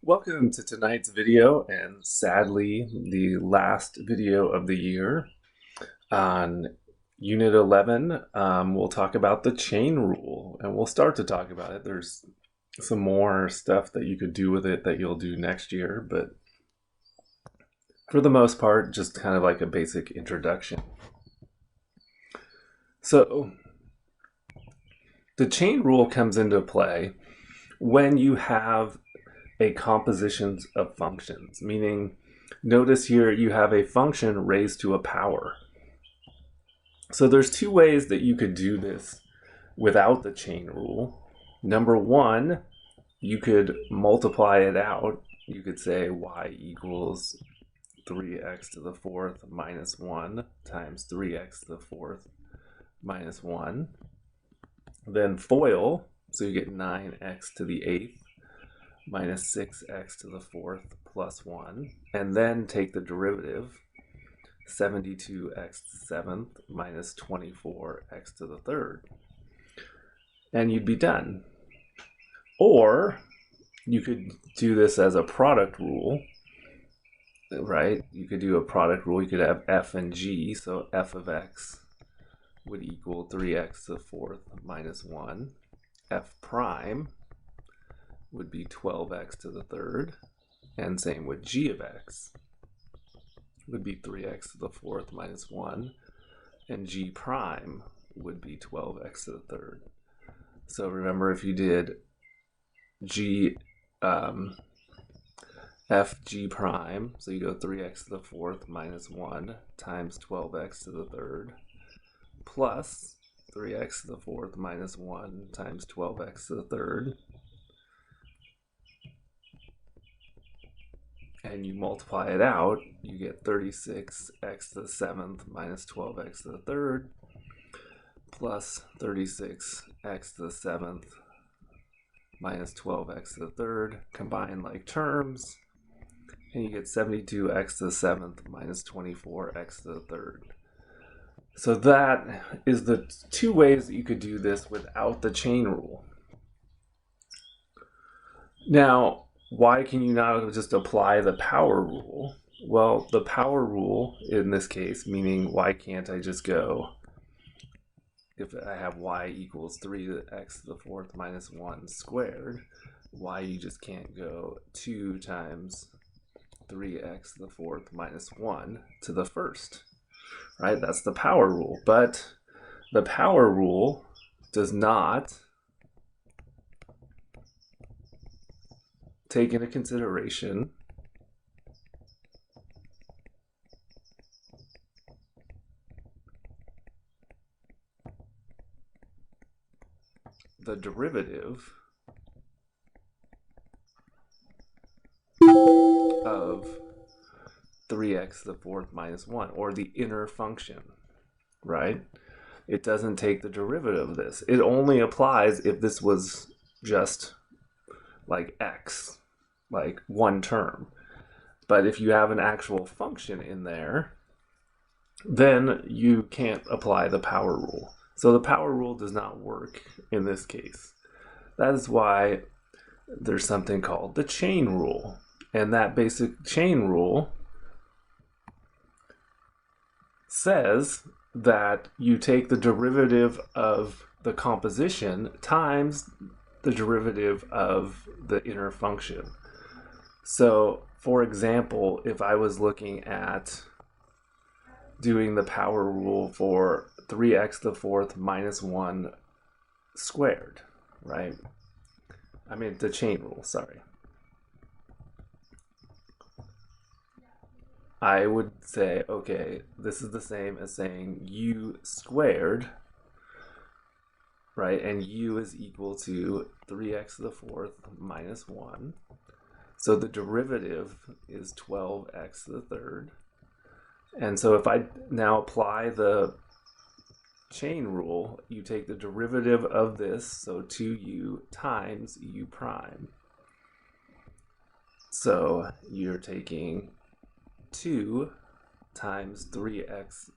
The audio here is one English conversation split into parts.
Welcome to tonight's video, and sadly, the last video of the year. On Unit 11, we'll talk about the chain rule, and we'll start to talk about it. There's some more stuff that you could do with it that you'll do next year, but for the most part, just kind of like a basic introduction. So, the chain rule comes into play when you have a compositions of functions, meaning notice here you have a function raised to a power. So there's two ways that you could do this without the chain rule. Number one, you could multiply it out. You could say y equals 3x to the fourth minus 1 times 3x to the fourth minus 1. Then FOIL, so you get 9x to the eighth minus 6x to the fourth plus 1, and then take the derivative, 72x to the seventh minus 24x to the third, and you'd be done. Or you could do this as a product rule, right? You could do a product rule. You could have f and g, so f of x would equal 3x to the fourth minus 1. F prime would be 12x to the third, and same with g of x would be 3x to the fourth minus 1, and g prime would be 12x to the third. So remember, if you did g f g prime, so you go 3x to the fourth minus 1 times 12x to the third plus 3x to the fourth minus 1 times 12x to the third, and you multiply it out, you get 36x to the seventh minus 12x to the third plus 36x to the seventh minus 12x to the third, combine like terms, and you get 72x to the seventh minus 24x to the third. So that is the two ways that you could do this without the chain rule. Now, why can you not just apply the power rule? Well, the power rule in this case, meaning why can't I just go, if I have y equals 3x to the fourth minus 1 squared, why you just can't go 2 times 3x to the fourth minus 1 to the first, right? That's the power rule. But the power rule does not take into consideration the derivative of 3x to the fourth minus 1, or the inner function, right? It doesn't take the derivative of this. It only applies if this was just like x, like one term. But if you have an actual function in there, then you can't apply the power rule. So the power rule does not work in this case. That is why there's something called the chain rule. And that basic chain rule says that you take the derivative of the composition times the derivative of the inner function. So, for example, if I was looking at doing the power rule for 3x to the fourth minus 1 squared, right? I mean, the chain rule, sorry. I would say, okay, this is the same as saying u squared, right? And u is equal to 3x to the fourth minus 1. So the derivative is 12x to the third. And so if I now apply the chain rule, you take the derivative of this, so 2u times u prime. So you're taking 2 times 3x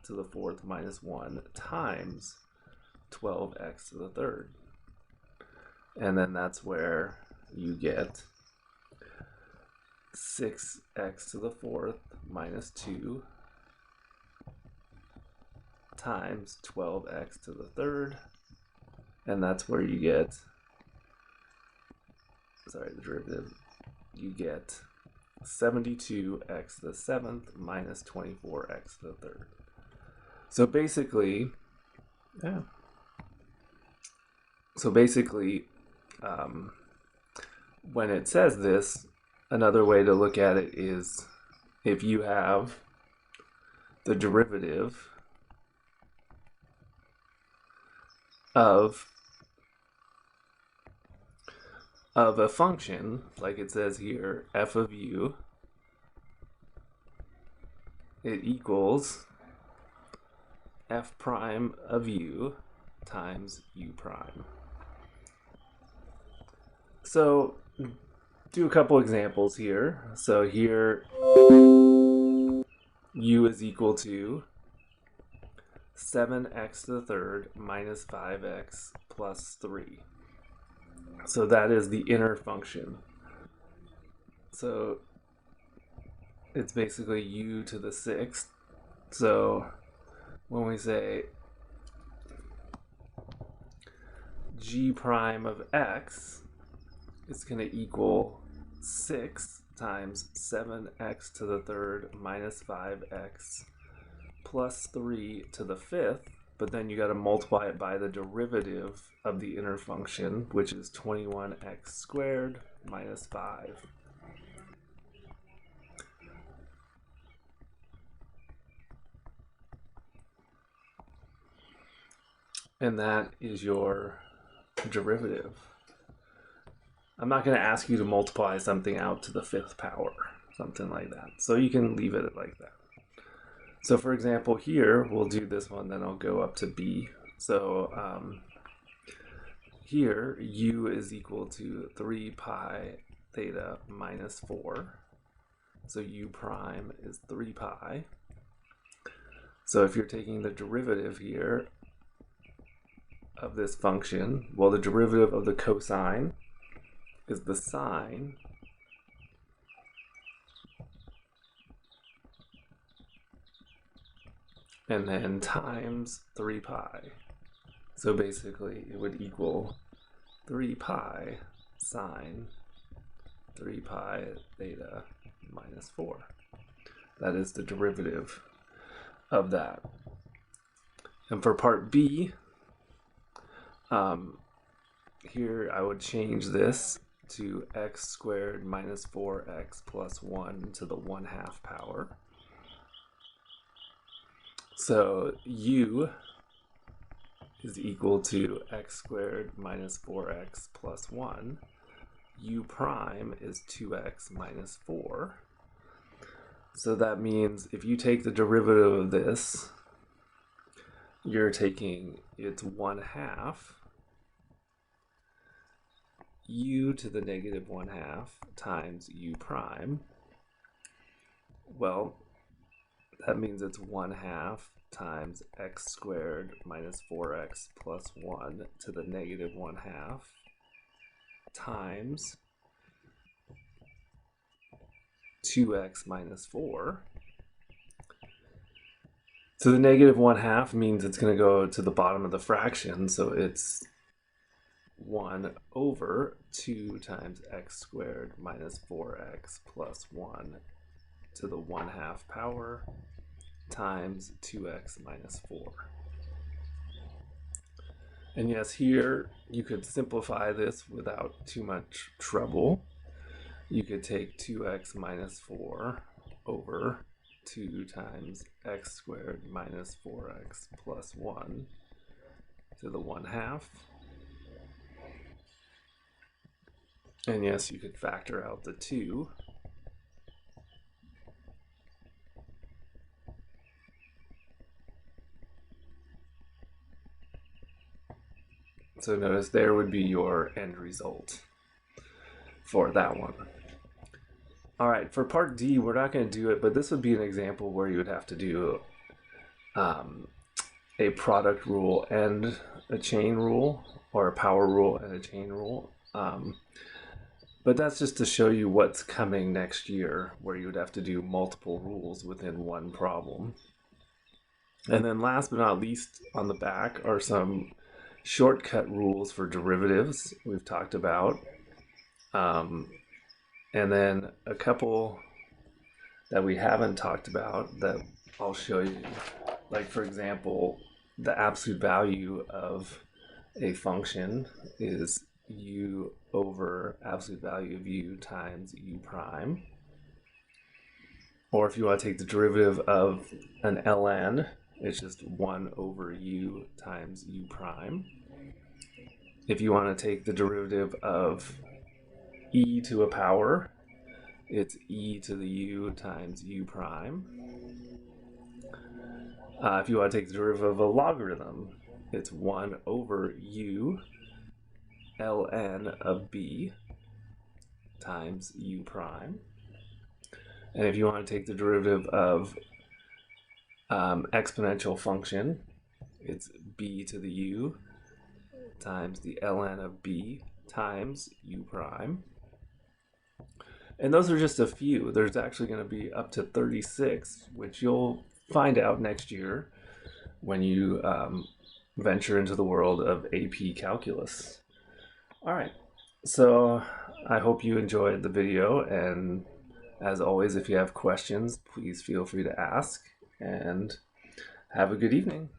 to the fourth minus 1 times 12x to the third. And then that's where you get 6x to the fourth minus 2 times 12x to the third, and that's where you get, sorry, the derivative, you get 72x to the seventh minus 24x to the third. So basically, yeah. So basically, when it says this, another way to look at it is if you have the derivative of a function, like it says here, f of u, it equals f prime of u times u prime. So do a couple examples here. So here u is equal to 7x to the third minus 5x plus 3. So that is the inner function. So it's basically u to the sixth. So when we say g prime of x, it's going to equal 6 times 7x to the third minus 5x plus 3 to the fifth, but then you got to multiply it by the derivative of the inner function, which is 21x squared minus 5. And that is your derivative. I'm not going to ask you to multiply something out to the fifth power, something like that. So you can leave it like that. So for example, here, we'll do this one, then I'll go up to b. So here, u is equal to 3 pi theta minus 4. So u prime is 3 pi. So if you're taking the derivative here of this function, well, the derivative of the cosine is the sine and then times 3 pi. So basically it would equal 3 pi sine 3 pi theta minus 4. That is the derivative of that. And for part B, here I would change this to x squared minus 4x plus 1 to the 1/2 power. So u is equal to x squared minus 4x plus 1. U prime is 2x minus 4. So that means if you take the derivative of this, you're taking its 1/2 u to the negative 1/2 times u prime. Well, that means it's 1/2 times x squared minus 4x plus 1 to the negative 1/2 times 2x minus 4. So the negative 1/2 means it's going to go to the bottom of the fraction, so it's 1 over 2 times x squared minus 4x plus 1 to the 1/2 power times 2x minus 4. And yes, here you could simplify this without too much trouble. You could take 2x minus 4 over 2 times x squared minus 4x plus 1 to the 1/2. And yes, you could factor out the 2. So notice there would be your end result for that one. All right, for part D, we're not going to do it, but this would be an example where you would have to do a product rule and a chain rule, or a power rule and a chain rule. But that's just to show you what's coming next year, where you would have to do multiple rules within one problem. And then last but not least, on the back are some shortcut rules for derivatives we've talked about. And then a couple that we haven't talked about that I'll show you. Like, for example, the absolute value of a function is u over absolute value of u times u prime. Or if you want to take the derivative of an ln, it's just 1 over u times u prime. If you want to take the derivative of e to a power, it's e to the u times u prime. If you want to take the derivative of a logarithm, it's 1 over u ln of b times u prime. And if you want to take the derivative of exponential function, it's b to the u times the ln of b times u prime. And those are just a few. There's actually going to be up to 36, which you'll find out next year when you venture into the world of AP Calculus. All right, so I hope you enjoyed the video, and as always, if you have questions, please feel free to ask, and have a good evening.